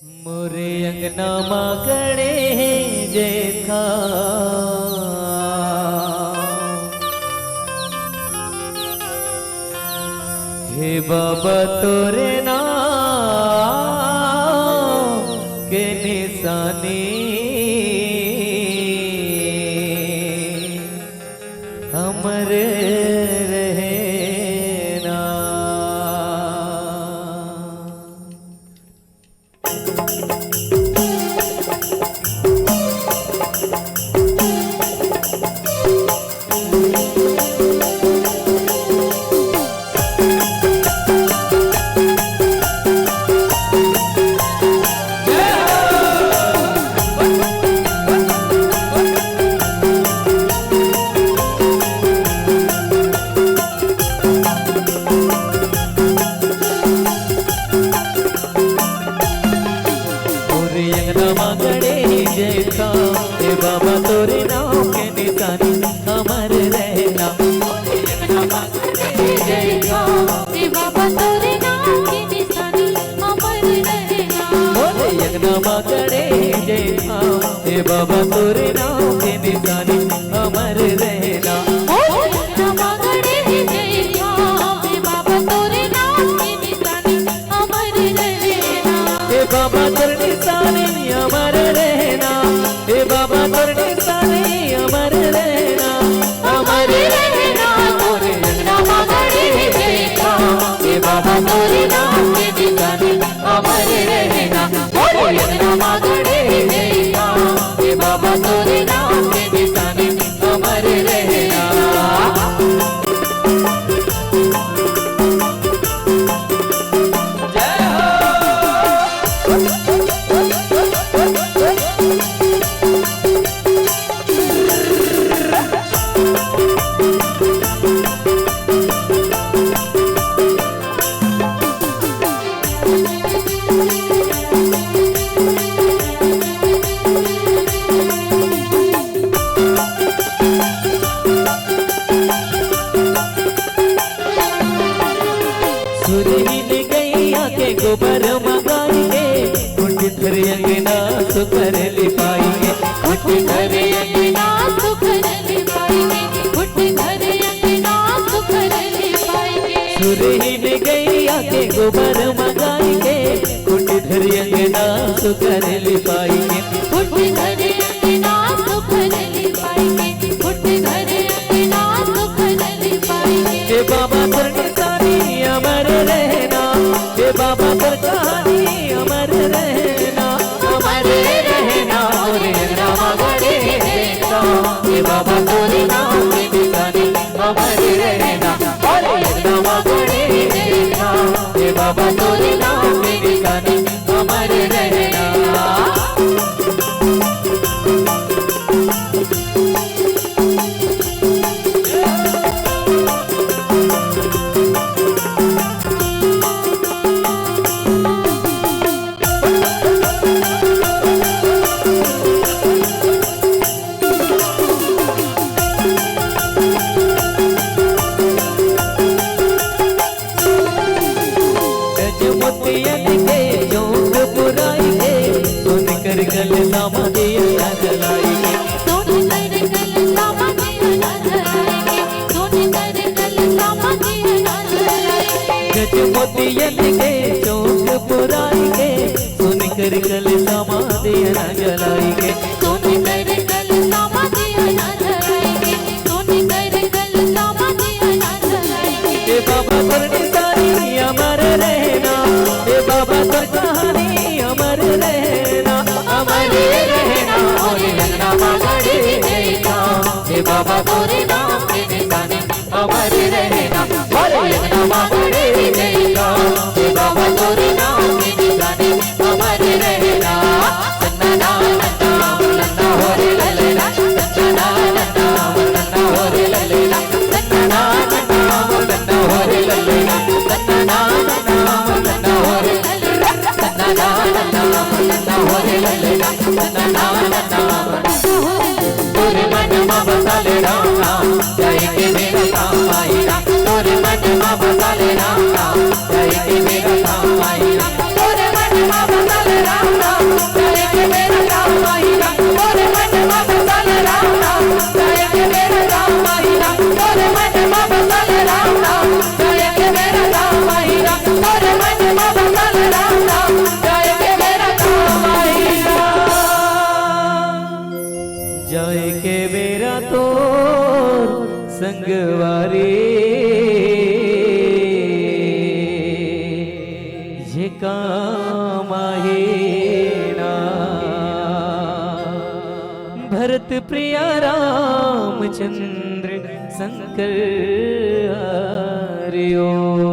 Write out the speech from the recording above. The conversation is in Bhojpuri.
मोरे अंगना मागणे जेठा हे बाबा तोरे नाम के निशानी हमरे मागणे जेठा हे बाबा तोरे नाम के निशानी अमर रहना। जेठा हे बाबा तोरे नाम के निशानी अमर रहना। बोले यज्ञ मागणे जेठा हे बाबा तोरे नाम के निशानी अमर रहना। मागणे जेठा हे बाबा तोरे नाम के निशानी अमर रहना। हे बाबा तोरे निशानी अमर रहना। हे बाबा तोरे निशानी अमर रहना। अमर रहना तोरे नाम मागणे जेठा हे बाबा तोरे नाम के निशानी अमर रहना। बोले नाम मागणे जेठा हे बाबा तोरे नाम के निशानी अमर रहना। सुरहीन गैया के गोबर मंगाई के कुट घर अंगना सुकर लिपाई कुट घर अंगना सुकर लिपाई कुट घर अंगना सुकर लिपाई। सुरहीन गैया के गोबर मंगाई के कुट घर अंगना सुकर लिपाई कुट घर अंगना सुकर लिपाई कुट घर अंगना सुकर लिपाई। हे बाबा तोर निशानी अमर रहना। हे बाबा तोर कहानी अमर रहना। अमर रहना तोरे नाम मागणे जेठा हे बाबा तोरे नाम के निशानी अमर रहना। बोले नाम मागणे जेठा हे बाबा तोरे नाम के निशानी अमर रहना। मोतियन के चौक पुराई के सुन कर गल दामा दिया जलाई के सुन कर गल दामा दिया जलाई के सुन कर गल दामा दिया जलाई के। गज मोतियन के चौक पुराई के सुन कर गल दामा दिया जलाई के सुन कर गल दामा दिया जलाई के सुन कर गल दामा दिया जलाई के। हे बाबा तोर निशानी अमर रहना। हे बाबा तोर कहानी अमर रहना। अमर रहना बोले नाम मागणे जेठा हे बाबा तोरे नाम के निशानी अमर रहना। बोले नाम मागणे जेठा हे बाबा तोरे नाम के निशानी अमर रहना। नन्ना नन्ना नन्ना होरे ललेला नन्ना नन्ना नन्ना होरे ललेला नन्ना नन्ना नन्ना होरे ललेला नन्ना नन्ना नन्ना होरे ललेला नन्ना नन्ना नन्ना होरे ललेला नन्ना नन्ना तोरे मन में बसाले राम जय के मेरा काम आईरा। तोरे मन में बसाले राम जय के मेरा काम आईरा। तोरे मन में बसाले राम संगवारी ये काम आहे ना। भरत प्रिया रामचंद्र शंकर हरि ओम।